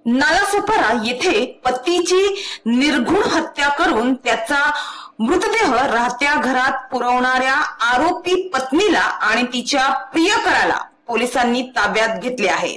नालासोपारा येथे पतीची निर्घृण हत्या करून त्याचा मृतदेह राहत्या घरात पुरवणाऱ्या आरोपी पत्नीला आणि तिच्या प्रियकराला पोलिसांनी ताब्यात घेतले आहे।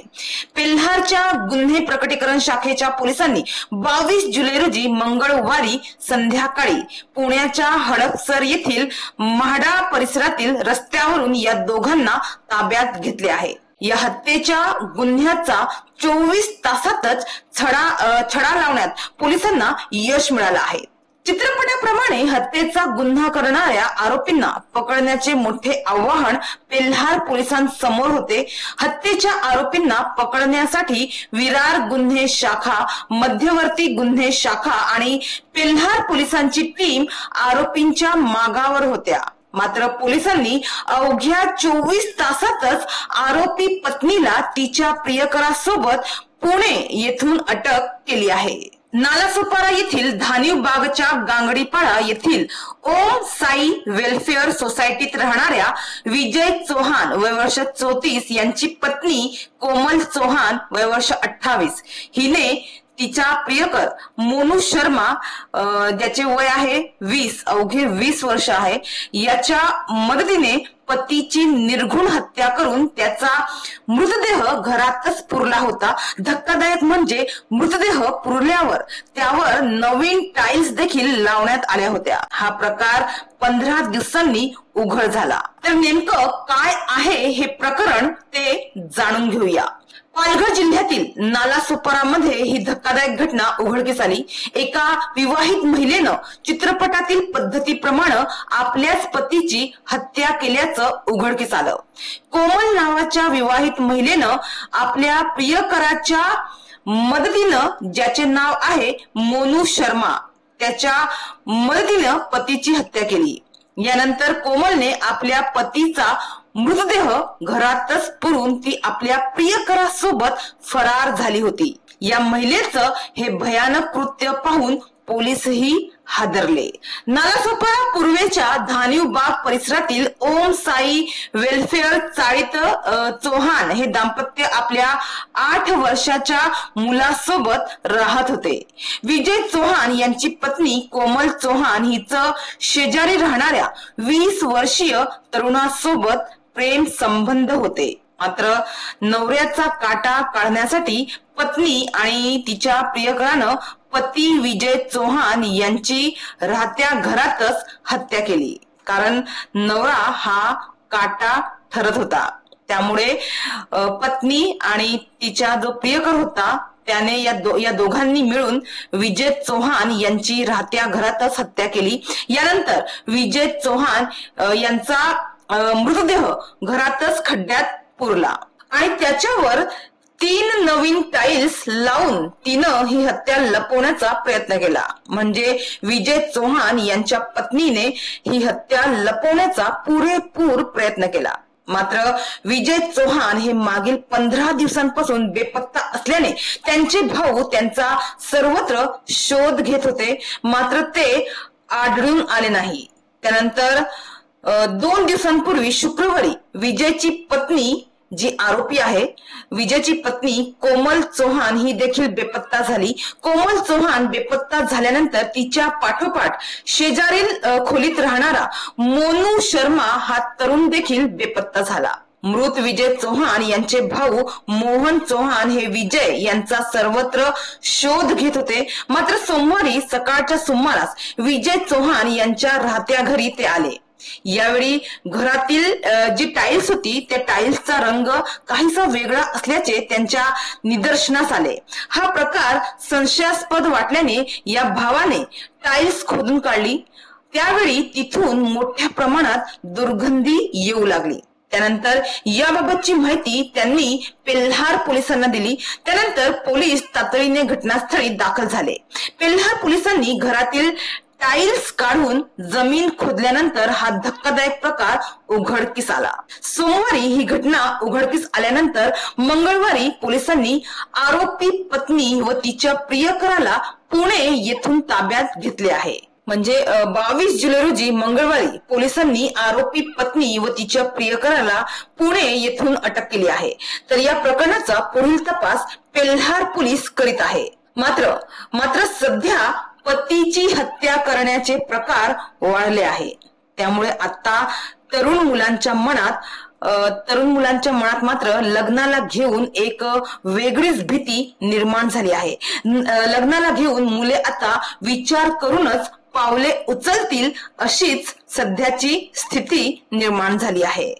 पेल्हारच्या गुन्हे प्रकटीकरण शाखेच्या पोलिसांनी 22 जुलै रोजी मंगळवारी संध्याकाळी पुण्याच्या हडपसर येथील म्हाडा परिसरातील रस्त्यावरून या दोघांना ताब्यात घेतले आहे। या हत्येच्या गुन्ह्याचा 24 तासातच छडा लावण्यात पोलिसांना यश मिळालं आहे। चित्रपटाप्रमाणे हत्येचा गुन्हा करणाऱ्या आरोपींना पकडण्याचे मोठे आव्हान पेल्हार पोलिसांसमोर होते। हत्येच्या आरोपींना पकडण्यासाठी विरार गुन्हे शाखा, मध्यवर्ती गुन्हे शाखा आणि पेल्हार पोलिसांची टीम आरोपींच्या मागावर होत्या। मात्र पोलिसांनी अवघ्या 24 तासातच आरोपी पत्नीला तिच्या प्रियकरासोबत पुणे येथून अटक केली आहे। नालासोपारा येथील धानिव बागच्या गांगडीपाडा येथील ओम साई वेलफेअर सोसायटीत राहणाऱ्या विजय चौहान वय वर्ष 34 यांची पत्नी कोमल चौहान वय वर्ष 28 हिने तिचा प्रियकर मोनू शर्मा ज्याचे वय आहे 20 अवघे 20 वर्ष आहे याच्या मदतीने पतीची निर्घृण हत्या करून त्याचा मृतदेह घरातच पुरला होता। धक्कादायक म्हणजे मृतदेह पुरल्यावर त्यावर नवीन टाइल्स देखील लावण्यात आल्या होत्या। हा प्रकार 15 दिवसांनी उघड झाला। तर नेमकं काय आहे हे प्रकरण ते जाणून घेऊया। पालघर जिल्ह्यातील नालासोपारामध्ये ही धक्कादायक घटना उघडकीस आली। एका विवाहित महिलेनं चित्रपटातील पद्धतीप्रमाणे आपल्याच पतीची हत्या केल्याचं उघडकीस आलं। कोमल नावाच्या विवाहित महिलेनं आपल्या प्रियकराच्या मदतीनं, ज्याचे नाव आहे मोनू शर्मा, त्याच्या मदतीनं पतीची हत्या केली। यानंतर कोमलने आपल्या पतीचा मृतदेह घरातच पुरून ती आपल्या प्रियकरासोबत फरार झाली होती। या महिलेचं हे भयानक कृत्य पाहून पोलीसही हादरले। नालासोपारा पूर्वेच्या धानिव बाग परिसरातील ओम साई वेलफेअर चाळीत चौहान हे दाम्पत्य आपल्या 8 वर्षाच्या मुलासोबत राहत होते। विजय चौहान यांची पत्नी कोमल चौहान हिचं शेजारी राहणाऱ्या 20 वर्षीय तरुणासोबत प्रेम संबंध होते। मात्र नवऱ्याचा काटा काढण्यासाठी पत्नी आणि तिच्या प्रियकरानं पती विजय चौहान यांची राहत्या घरातच हत्या केली, कारण नवरा हा काटा ठरत होता। त्यामुळे पत्नी आणि तिचा जो प्रियकर होता त्याने या दोघांनी मिळून विजय चौहान यांची राहत्या घरातच हत्या केली। यानंतर विजय चौहान यांचा मृतदेह घरातच खड्ड्यात पुरला आणि त्याच्यावर 3 नवीन टाइल्स लावून तिनं ही हत्या लपवण्याचा प्रयत्न केला। म्हणजे विजय चौहान यांच्या पत्नीने ही हत्या लपवण्याचा पुरेपूर प्रयत्न केला। मात्र विजय चौहान हे मागील 15 दिवसांपासून बेपत्ता असल्याने त्यांचे भाऊ त्यांचा सर्वत्र शोध घेत होते, मात्र ते आढळून आले नाही। त्यानंतर 2 दिवसांपूर्वी शुक्रवारी विजयची पत्नी जी आरोपी आहे, विजयची पत्नी कोमल चौहान ही देखील बेपत्ता झाली। कोमल चौहान बेपत्ता झाल्यानंतर तिच्या पाठोपाठ शेजारील खोलीत राहणारा मोनू शर्मा हा तरुण देखील बेपत्ता झाला। मृत विजय चौहान यांचे भाऊ मोहन चौहान हे विजय यांचा सर्वत्र शोध घेत होते। मात्र सोमवारी सकाळच्या सुमारास विजय चौहान यांच्या राहत्या घरी ते आले। यावेळी घरातील जी टाइल्स होती त्या टाइल्सचा रंग काहीसा वेगळा असल्याचे त्यांच्या निदर्शनास आले। हा प्रकार संशयास्पद वाटल्याने या भावाने टाइल्स खोदून काढली। त्यावेळी तिथून मोठ्या प्रमाणात दुर्गंधी येऊ लागली। त्यानंतर याबाबतची माहिती त्यांनी पेल्हार पोलिसांना दिली। त्यानंतर पोलीस तातडीने घटनास्थळी दाखल झाले। पेल्हार पोलिसांनी घरातील टाइल्स काढून जमीन खोदल्यानंतर हा धक्कादायक प्रकार उघडकीस आला। सोमवारी ही घटना उघडकीस आल्यानंतर मंगळवारी पोलिसांनी आरोपी पत्नी व तिच्या प्रियकराला पुणे येथून ताब्यात घेतले आहे। म्हणजे 22 जुलै रोजी मंगळवारी पोलिसांनी आरोपी पत्नी व तिच्या प्रियकराला पुणे येथून अटक केली आहे. तर या प्रकरणाचा पुढील तपास पेल्हार पोलीस करीत आहे. मात्र सध्या पतीची हत्या करण्याचे प्रकार वाढले आहे. त्यामुळे आता तरुण मुलांच्या मनात मात्र लग्नाला घेऊन एक वेगळीच भीती निर्माण झाली आहे. लग्नाला घेऊन मुले आता विचार करूनच पावले उचलतील अशीच सध्याची स्थिती निर्माण झाली आहे.